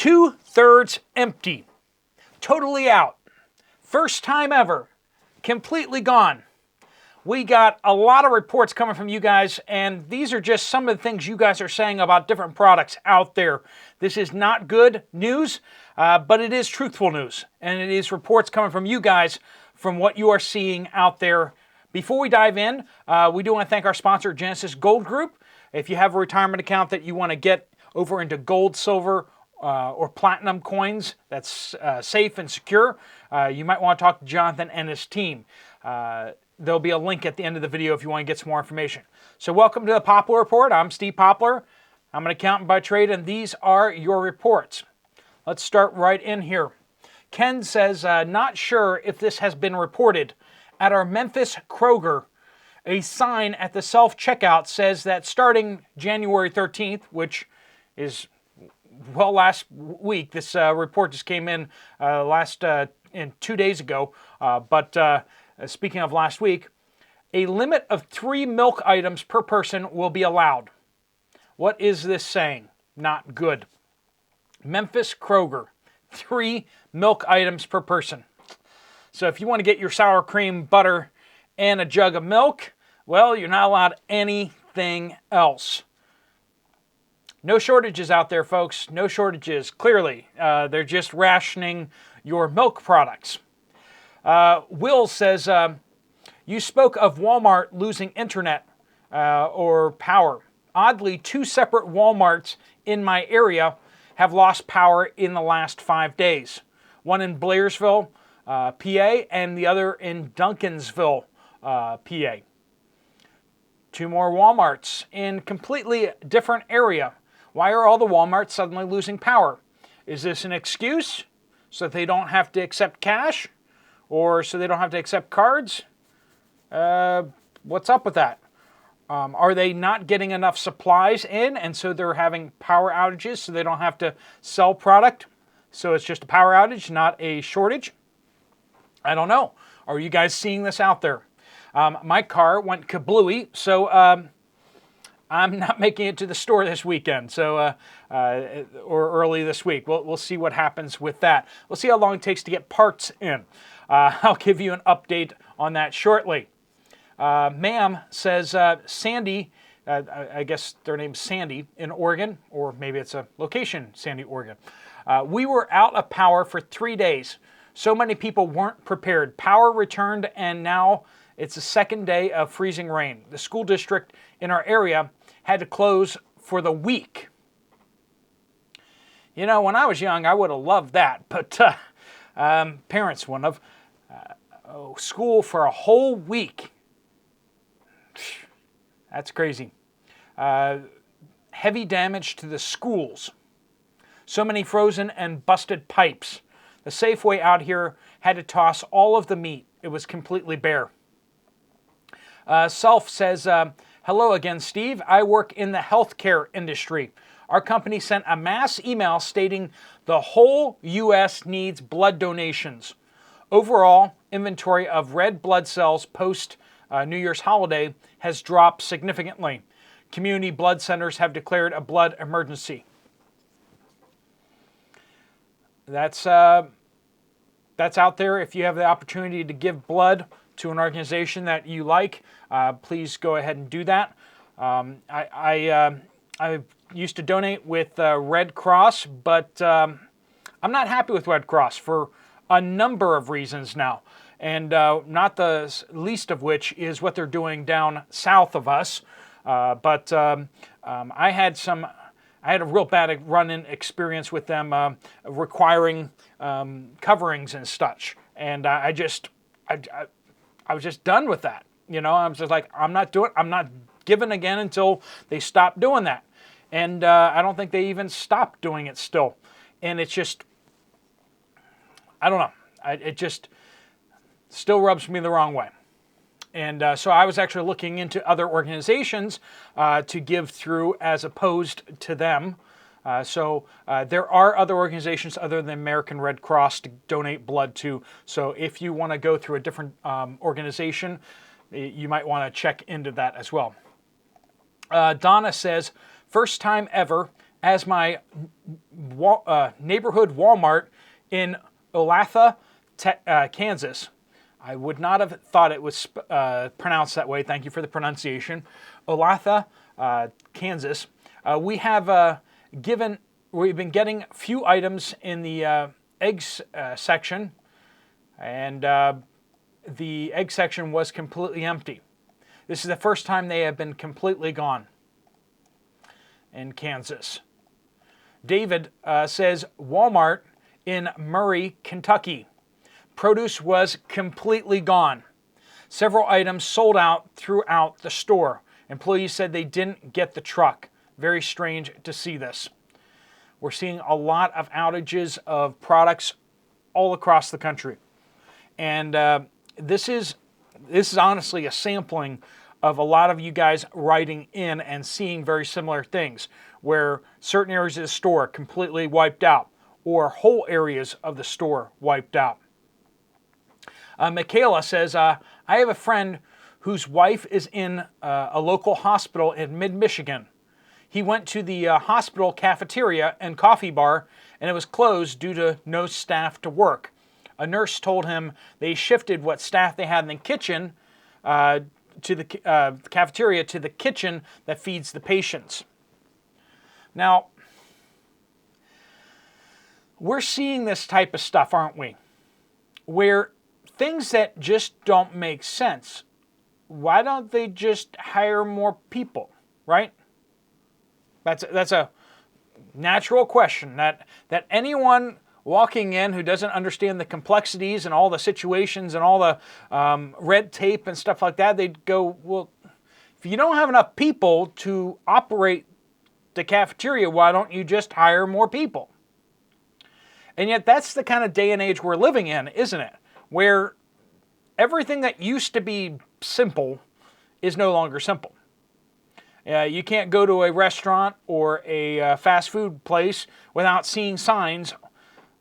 2/3 empty, totally out. First time ever, completely gone. We got a lot of reports coming from you guys, and these are just some of the things you guys are saying about different products out there. This is not good news, but it is truthful news, and it is reports coming from you guys from what you are seeing out there. Before we dive in, we do want to thank our sponsor, Genesis Gold Group. If you have a retirement account that you want to get over into gold, silver, or platinum coins that's safe and secure, you might want to talk to Jonathan and his team. There'll be a link at the end of the video if you want to get some more information. So welcome to the Poplar Report. I'm Steve Poplar. I'm an accountant by trade, and these are your reports. Let's start right in here. Ken says, not sure if this has been reported. At our Memphis Kroger, a sign at the self-checkout says that starting January 13th, which is, well, last week, this report just came in 2 days ago, speaking of last week, a limit of 3 milk items per person will be allowed. What is this saying? Not good. Memphis Kroger, 3 milk items per person. So if you want to get your sour cream, butter, and a jug of milk, well, you're not allowed anything else. No shortages out there, folks. No shortages. Clearly, they're just rationing your milk products. Will says, you spoke of Walmart losing internet or power. Oddly, 2 separate Walmarts in my area have lost power in the last 5 days. One in Blairsville, PA, and the other in Duncansville, PA. 2 more Walmarts in completely different area. Why are all the Walmarts suddenly losing power? Is this an excuse so that they don't have to accept cash? Or so they don't have to accept cards? What's up with that? Are they not getting enough supplies in, and so they're having power outages so they don't have to sell product? So it's just a power outage, not a shortage? I don't know. Are you guys seeing this out there? My car went kablooey, so I'm not making it to the store this weekend, or early this week. We'll see what happens with that. We'll see how long it takes to get parts in. I'll give you an update on that shortly. Ma'am says, Sandy, I guess their name's Sandy, in Oregon, or maybe it's a location, Sandy, Oregon. We were out of power for 3 days. So many people weren't prepared. Power returned, and now it's the 2nd day of freezing rain. The school district in our area had to close for the week. You know, when I was young, I would have loved that, but parents wouldn't have. School for a whole week. That's crazy. Heavy damage to the schools. So many frozen and busted pipes. The Safeway out here had to toss all of the meat. It was completely bare. Self says, hello again, Steve. I work in the healthcare industry. Our company sent a mass email stating the whole U.S. needs blood donations. Overall, inventory of red blood cells post New Year's holiday has dropped significantly. Community blood centers have declared a blood emergency. That's out there. If you have the opportunity to give blood to an organization that you like, please go ahead and do that. I used to donate with Red Cross, but I'm not happy with Red Cross for a number of reasons now, and not the least of which is what they're doing down south of us. I had a real bad run-in experience with them requiring coverings and such, and I was just done with that. You know, I was just like, I'm not giving again until they stop doing that. And I don't think they even stopped doing it still. And it's just, I don't know. It just still rubs me the wrong way. And so I was actually looking into other organizations to give through as opposed to them. There are other organizations other than American Red Cross to donate blood to. So if you want to go through a different organization, you might want to check into that as well. Donna says, first time ever as my neighborhood Walmart in Olathe, Kansas. I would not have thought it was pronounced that way. Thank you for the pronunciation. Olathe, Kansas. We've been getting a few items in the eggs section, and the egg section was completely empty. This is the first time they have been completely gone in Kansas. David says Walmart in Murray, Kentucky. Produce was completely gone. Several items sold out throughout the store. Employees said they didn't get the truck. Very strange to see this. We're seeing a lot of outages of products all across the country. And this is honestly a sampling of a lot of you guys writing in and seeing very similar things, where certain areas of the store completely wiped out, or whole areas of the store wiped out. Michaela says, I have a friend whose wife is in a local hospital in mid-Michigan. He went to the hospital cafeteria and coffee bar, and it was closed due to no staff to work. A nurse told him they shifted what staff they had in the kitchen to the cafeteria to the kitchen that feeds the patients. Now, we're seeing this type of stuff, aren't we? Where things that just don't make sense. Why don't they just hire more people, right? That's a natural question that anyone walking in who doesn't understand the complexities and all the situations and all the red tape and stuff like that, they'd go, well, if you don't have enough people to operate the cafeteria, why don't you just hire more people? And yet that's the kind of day and age we're living in, isn't it? Where everything that used to be simple is no longer simple. You can't go to a restaurant or a fast food place without seeing signs,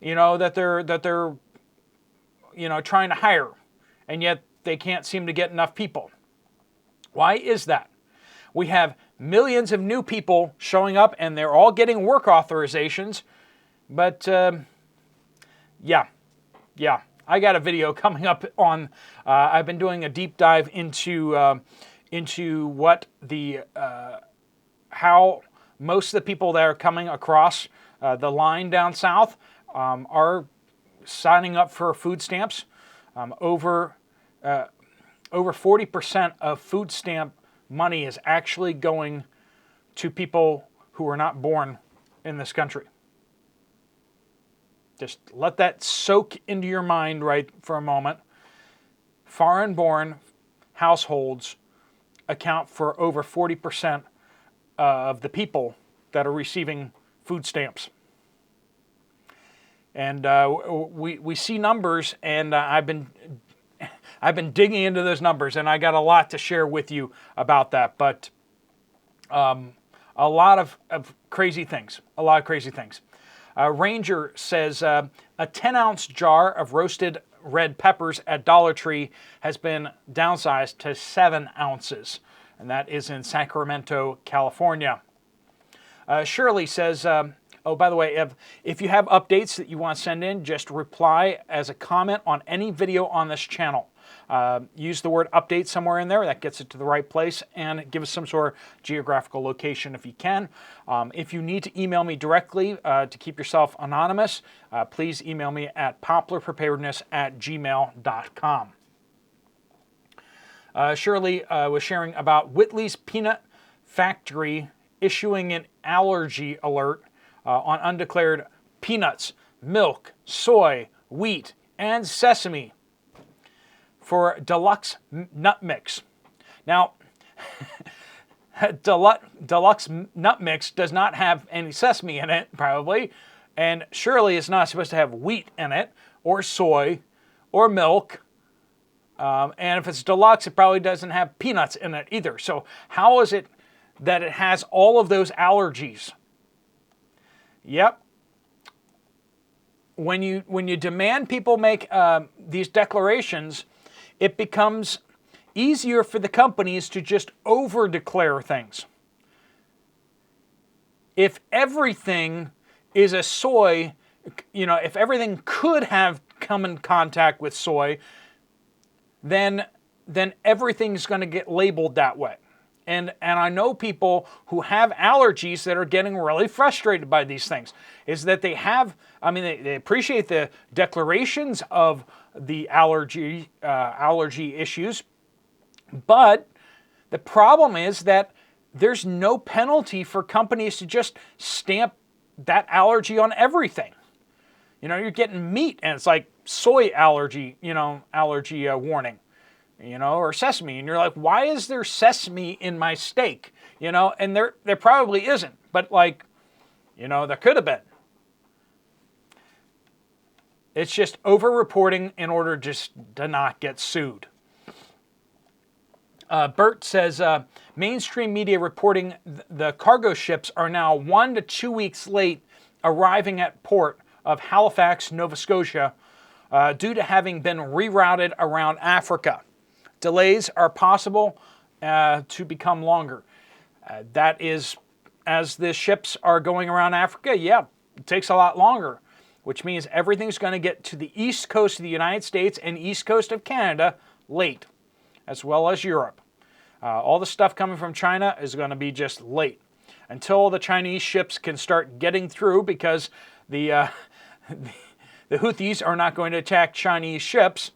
that they're trying to hire, and yet they can't seem to get enough people. Why is that? We have millions of new people showing up, and they're all getting work authorizations, but yeah. I got a video coming up on. I've been doing a deep dive into what the how most of the people that are coming across the line down south are signing up for food stamps. Over 40% of food stamp money is actually going to people who are not born in this country. Just let that soak into your mind right for a moment. Foreign-born households account for over 40% of the people that are receiving food stamps. And we see numbers, and I've been digging into those numbers, and I got a lot to share with you about that. But a lot of crazy things. Ranger says a 10-ounce jar of roasted red peppers at Dollar Tree has been downsized to 7 ounces, and that is in Sacramento, California. Shirley says, oh, by the way, if you have updates that you want to send in, just reply as a comment on any video on this channel. Use the word update somewhere in there. That gets it to the right place, and give us some sort of geographical location if you can. If you need to email me directly to keep yourself anonymous, please email me at poplarpreparedness@gmail.com. Shirley was sharing about Whitley's Peanut Factory issuing an allergy alert on undeclared peanuts, milk, soy, wheat, and sesame for deluxe nut mix. Now, deluxe nut mix does not have any sesame in it, probably, and surely it's not supposed to have wheat in it, or soy, or milk, and if it's deluxe, it probably doesn't have peanuts in it either. So how is it that it has all of those allergies? Yep. When you demand people make these declarations, it becomes easier for the companies to just over-declare things. if everything is a soy, if everything could have come in contact with soy, then everything's going to get labeled that way. And I know people who have allergies that are getting really frustrated by these things. Is that they appreciate the declarations of the allergy issues, but the problem is that there's no penalty for companies to just stamp that allergy on everything. You're getting meat and it's like soy allergy, allergy warning, or sesame. And you're like, why is there sesame in my steak? And there probably isn't, but there could have been. It's just over-reporting in order just to not get sued. Bert says, mainstream media reporting the cargo ships are now 1 to 2 weeks late arriving at port of Halifax, Nova Scotia, due to having been rerouted around Africa. Delays are possible to become longer. That is, as the ships are going around Africa, it takes a lot longer, which means everything's going to get to the east coast of the United States and east coast of Canada late, as well as Europe. All the stuff coming from China is going to be just late until the Chinese ships can start getting through, because the Houthis are not going to attack Chinese ships.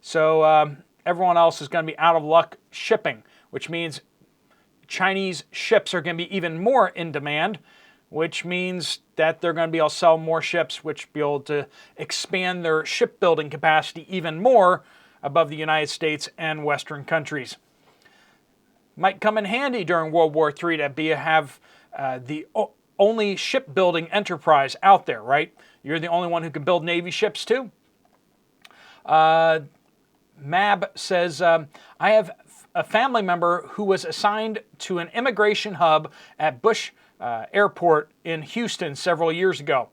So everyone else is going to be out of luck shipping, which means Chinese ships are going to be even more in demand, which means that they're going to be able to sell more ships, which be able to expand their shipbuilding capacity even more above the United States and Western countries. Might come in handy during World War III to have the only shipbuilding enterprise out there, right? You're the only one who can build Navy ships too. Mab says, I have a family member who was assigned to an immigration hub at Bush Airport in Houston several years ago.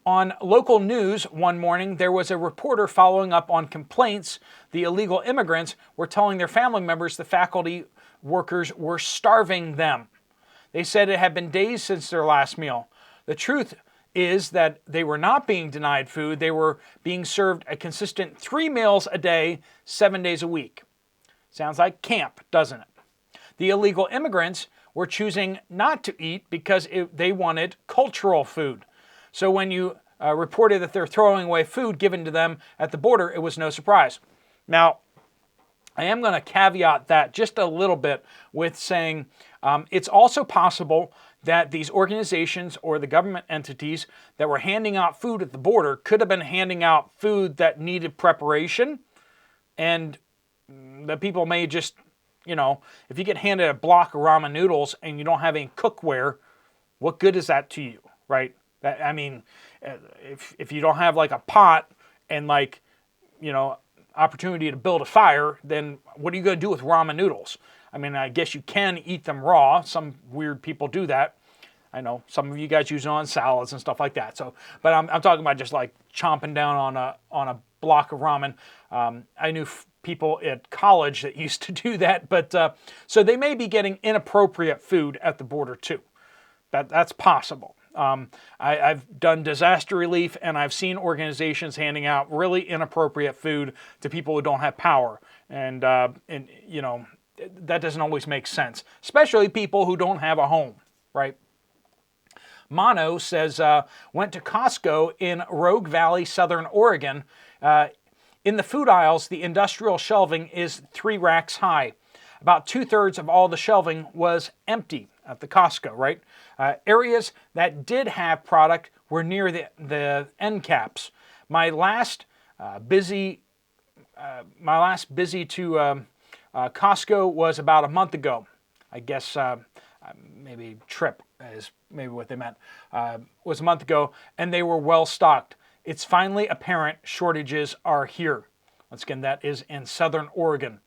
On local news one morning, there was a reporter following up on complaints the illegal immigrants were telling their family members the faculty workers were starving them. They said it had been days since their last meal. The truth is that they were not being denied food. They were being served a consistent 3 meals a day, 7 days a week. Sounds like camp, doesn't it? The illegal immigrants were choosing not to eat because they wanted cultural food. So when you reported that they're throwing away food given to them at the border, it was no surprise. Now, I am going to caveat that just a little bit with saying it's also possible that these organizations or the government entities that were handing out food at the border could have been handing out food that needed preparation, and the people may just, if you get handed a block of ramen noodles and you don't have any cookware, what good is that to you, right? If you don't have like a pot and opportunity to build a fire, then what are you going to do with ramen noodles? I guess you can eat them raw. Some weird people do that. I know some of you guys use it on salads and stuff like that. So, but I'm talking about just like chomping down on a block of ramen. I knew people at college that used to do that, but so they may be getting inappropriate food at the border too. That's possible. I've done disaster relief, and I've seen organizations handing out really inappropriate food to people who don't have power, and that doesn't always make sense, especially people who don't have a home, right? Mono says, went to Costco in Rogue Valley, Southern Oregon. In the food aisles, the industrial shelving is 3 racks high. About 2/3 of all the shelving was empty at the Costco, right? Areas that did have product were near the end caps. My last busy to Costco was about a month ago. I guess maybe trip is maybe what they meant. Was a month ago, and they were well stocked. It's finally apparent shortages are here. Once again, that is in Southern Oregon.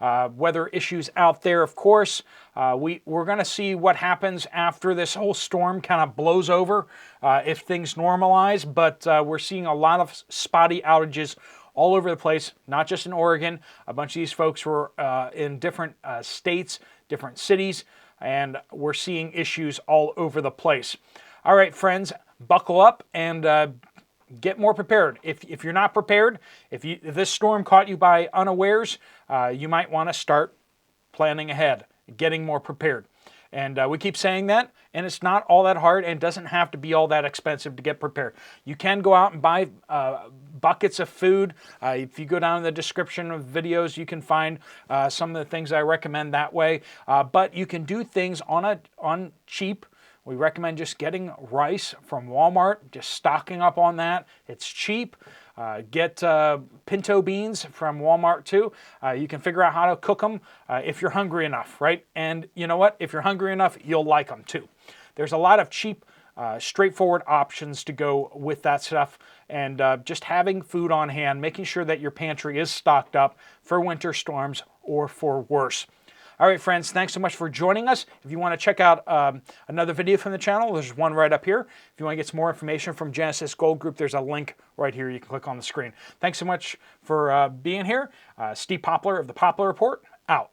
Weather issues out there, of course. We're going to see what happens after this whole storm kind of blows over, if things normalize, but we're seeing a lot of spotty outages all over the place, not just in Oregon. A bunch of these folks were in different states, different cities. and we're seeing issues all over the place. All right, friends, buckle up and get more prepared. If you're not prepared, if this storm caught you by unawares, you might want to start planning ahead, getting more prepared. And we keep saying that, and it's not all that hard, and it doesn't have to be all that expensive to get prepared. You can go out and buy buckets of food. If you go down in the description of videos, you can find some of the things I recommend that way. But you can do things on cheap. We recommend just getting rice from Walmart, just stocking up on that. It's cheap. Get pinto beans from Walmart too. You can figure out how to cook them if you're hungry enough, right? And you know what? If you're hungry enough, you'll like them too. There's a lot of cheap, straightforward options to go with that stuff. And just having food on hand, making sure that your pantry is stocked up for winter storms or for worse. All right, friends, thanks so much for joining us. If you want to check out another video from the channel, there's one right up here. If you want to get some more information from Genesis Gold Group, there's a link right here. You can click on the screen. Thanks so much for being here. Steve Poplar of the Poplar Report, out.